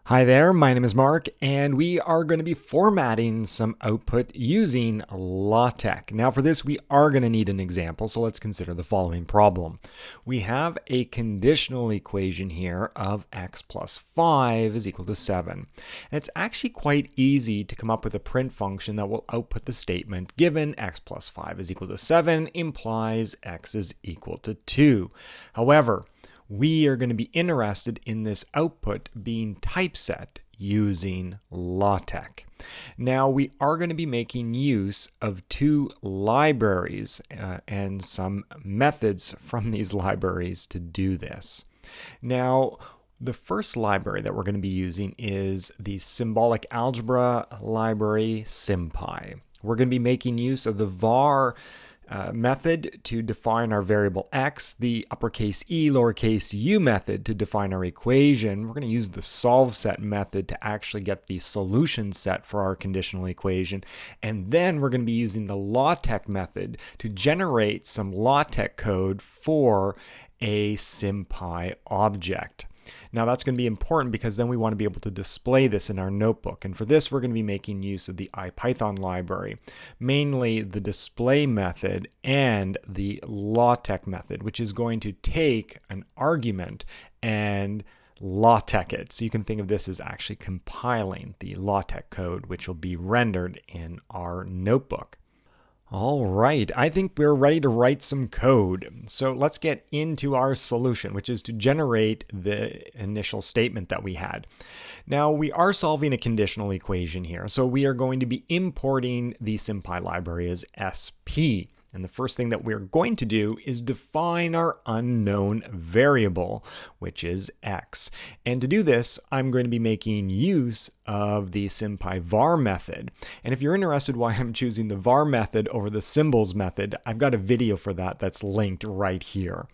Hi there, my name is Mark, and we are going to be formatting some output using LaTeX. Now for this, we are going to need an example, so let's consider the following problem. We have a conditional equation here of x plus 5 is equal to 7. And it's actually quite easy to come up with a print function that will output the statement given x plus 5 is equal to 7 implies x is equal to 2. However, we are going to be interested in this output being typeset using LaTeX. Now we are going to be making use of two libraries and some methods from these libraries to do this. Now, the first library that we're going to be using is the symbolic algebra library, Sympy. We're going to be making use of the var method to define our variable x, the uppercase e, lowercase u method to define our equation. We're going to use the solve set method to actually get the solution set for our conditional equation. And then we're going to be using the LaTeX method to generate some LaTeX code for a Sympy object. Now that's going to be important because then we want to be able to display this in our notebook. And for this, we're going to be making use of the IPython library, mainly the display method and the LaTeX method, which is going to take an argument and LaTeX it. So you can think of this as actually compiling the LaTeX code, which will be rendered in our notebook. All right, I think we're ready to write some code. So let's get into our solution, which is to generate the initial statement that we had. Now we are solving a conditional equation here. So we are going to be importing the Sympy library as SP. And the first thing that we're going to do is define our unknown variable, which is x. And to do this, I'm going to be making use of the Sympy var method. And if you're interested why I'm choosing the var method over the symbols method, I've got a video for that that's linked right here.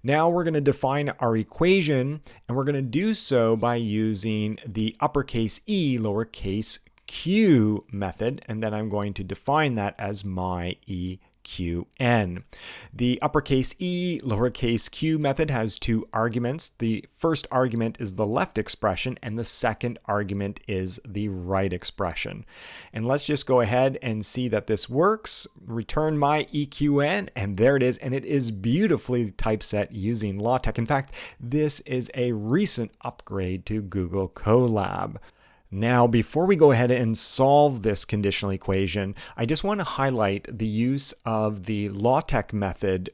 Now we're going to define our equation, and we're going to do so by using the uppercase e, lowercase q method, and then I'm going to define that as my EQN. The uppercase e, lowercase q method has two arguments. The first argument is the left expression, and the second argument is the right expression. And let's just go ahead and see that this works. Return my EQN, and there it is, and it is beautifully typeset using LaTeX. In fact, this is a recent upgrade to Google Colab. Now, before we go ahead and solve this conditional equation, I just want to highlight the use of the LaTeX method,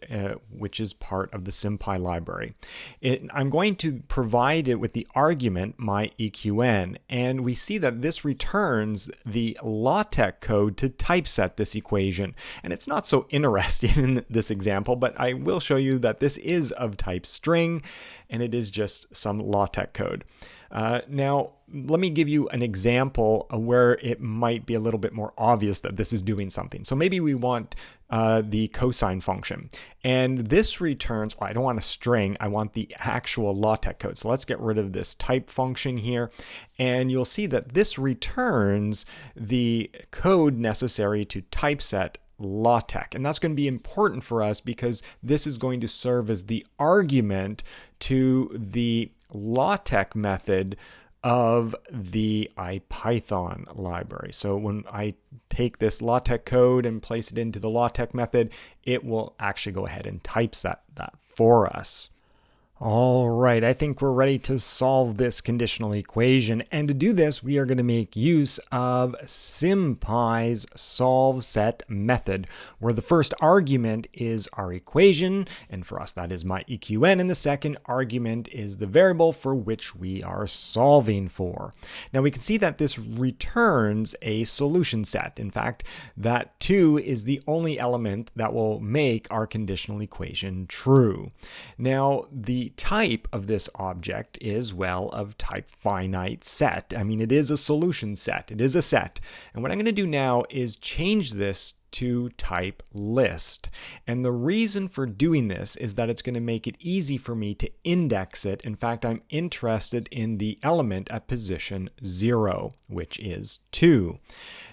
which is part of the Sympy library. I'm going to provide it with the argument my EQN, and we see that this returns the LaTeX code to typeset this equation. And it's not so interesting in this example, but I will show you that this is of type string, and it is just some LaTeX code. Now, let me give you an example where it might be a little bit more obvious that this is doing something. So maybe we want the cosine function. And this returns, well, I don't want a string, I want the actual LaTeX code. So let's get rid of this type function here. And you'll see that this returns the code necessary to typeset LaTeX. And that's going to be important for us because this is going to serve as the argument to the LaTeX method of the IPython library. So when I take this LaTeX code and place it into the LaTeX method, it will actually go ahead and typeset that for us. All right, I think we're ready to solve this conditional equation. And to do this, we are going to make use of Sympy's solve set method, where the first argument is our equation, and for us that is my EQN, and the second argument is the variable for which we are solving for. Now we can see that this returns a solution set. In fact, that 2 is the only element that will make our conditional equation true. Now the type of this object is, well, of type finite set. I mean, it is a solution set. It is a set. And what I'm going to do now is change this to type list. And the reason for doing this is that it's going to make it easy for me to index it. In fact, I'm interested in the element at position 0, which is 2.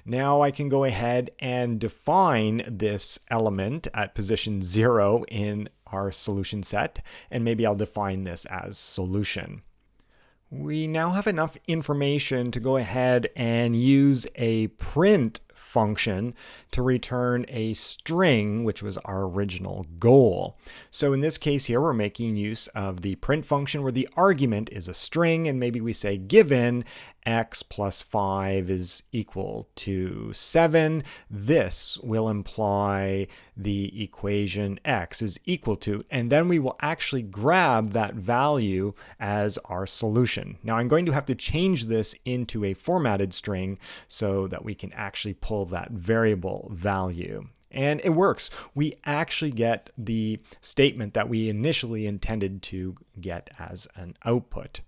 Now I can go ahead and define this element at position 0 in our solution set, and maybe I'll define this as solution. We now have enough information to go ahead and use a print function to return a string, which was our original goal. So in this case here, we're making use of the print function where the argument is a string, and maybe we say given x plus 5 is equal to 7. This will imply the equation x is equal to, and then we will actually grab that value as our solution. Now I'm going to have to change this into a formatted string so that we can actually pull that variable value. And it works. We actually get the statement that we initially intended to get as an output.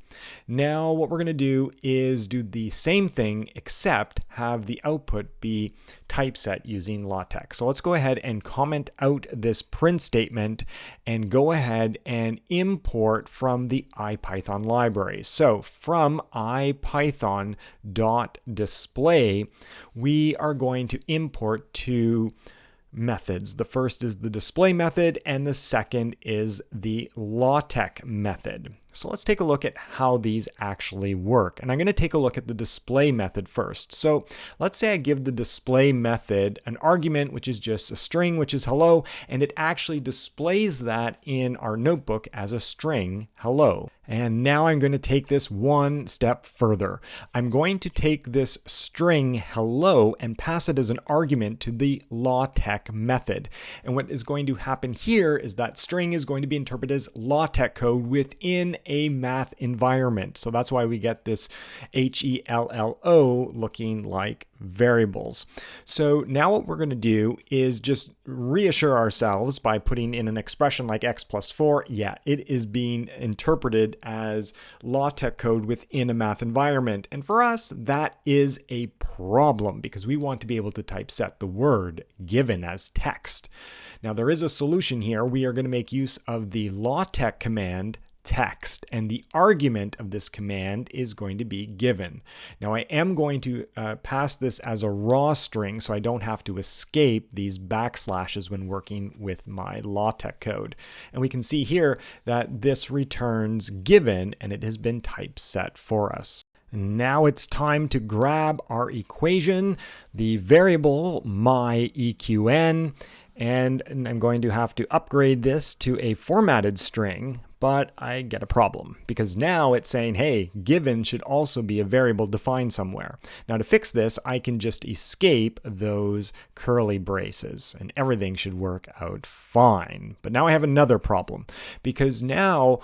Now what we're going to do is do the same thing except have the output be typeset using LaTeX. So let's go ahead and comment out this print statement and go ahead and import from the IPython library. So from IPython.display, we are going to import two methods. The first is the display method, and the second is the LaTeX method. So let's take a look at how these actually work. And I'm going to take a look at the display method first. So let's say I give the display method an argument, which is just a string, which is hello, and it actually displays that in our notebook as a string hello. And now I'm going to take this one step further. I'm going to take this string hello and pass it as an argument to the LaTeX method. And what is going to happen here is that string is going to be interpreted as LaTeX code within a math environment. So that's why we get this HELLO looking like variables. So now what we're going to do is just reassure ourselves by putting in an expression like x plus 4. Yeah, it is being interpreted as LaTeX code within a math environment. And for us, that is a problem because we want to be able to typeset the word given as text. Now there is a solution here. We are going to make use of the LaTeX command text, and the argument of this command is going to be given. Now I am going to pass this as a raw string so I don't have to escape these backslashes when working with my LaTeX code. And we can see here that this returns given, and it has been typeset for us. Now it's time to grab our equation, the variable myEQN, and I'm going to have to upgrade this to a formatted string. But I get a problem because now it's saying, hey, given should also be a variable defined somewhere. Now to fix this, I can just escape those curly braces and everything should work out fine. But now I have another problem because now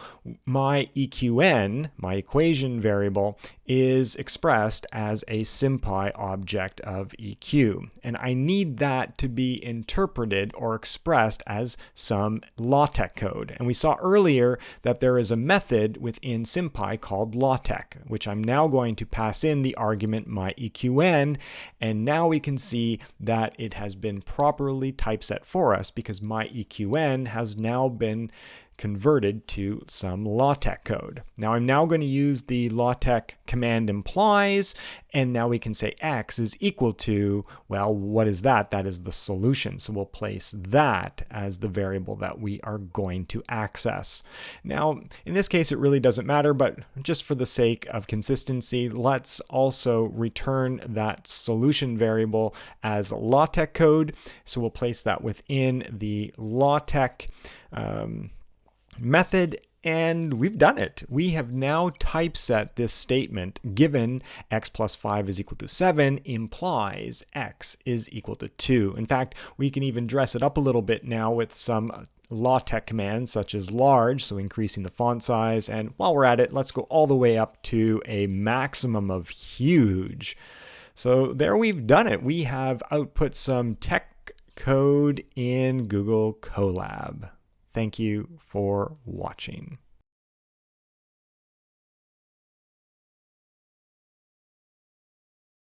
my EQN, my equation variable, is expressed as a Sympy object of EQ. And I need that to be interpreted or expressed as some LaTeX code. And we saw earlier that there is a method within Sympy called LaTeX, which I'm now going to pass in the argument myEQN, and now we can see that it has been properly typeset for us because myEQN has now been converted to some LaTeX code. Now I'm now going to use the LaTeX command implies, and now we can say x is equal to, well, what is that? That is the solution. So we'll place that as the variable that we are going to access. Now, in this case, it really doesn't matter, but just for the sake of consistency, let's also return that solution variable as LaTeX code. So we'll place that within the LaTeX method, and we've done it. We have now typeset this statement, given x plus 5 is equal to 7 implies x is equal to 2. In fact, we can even dress it up a little bit now with some LaTeX commands such as large, so increasing the font size, and while we're at it, let's go all the way up to a maximum of huge. So there we've done it. We have output some tech code in Google Colab. Thank you for watching.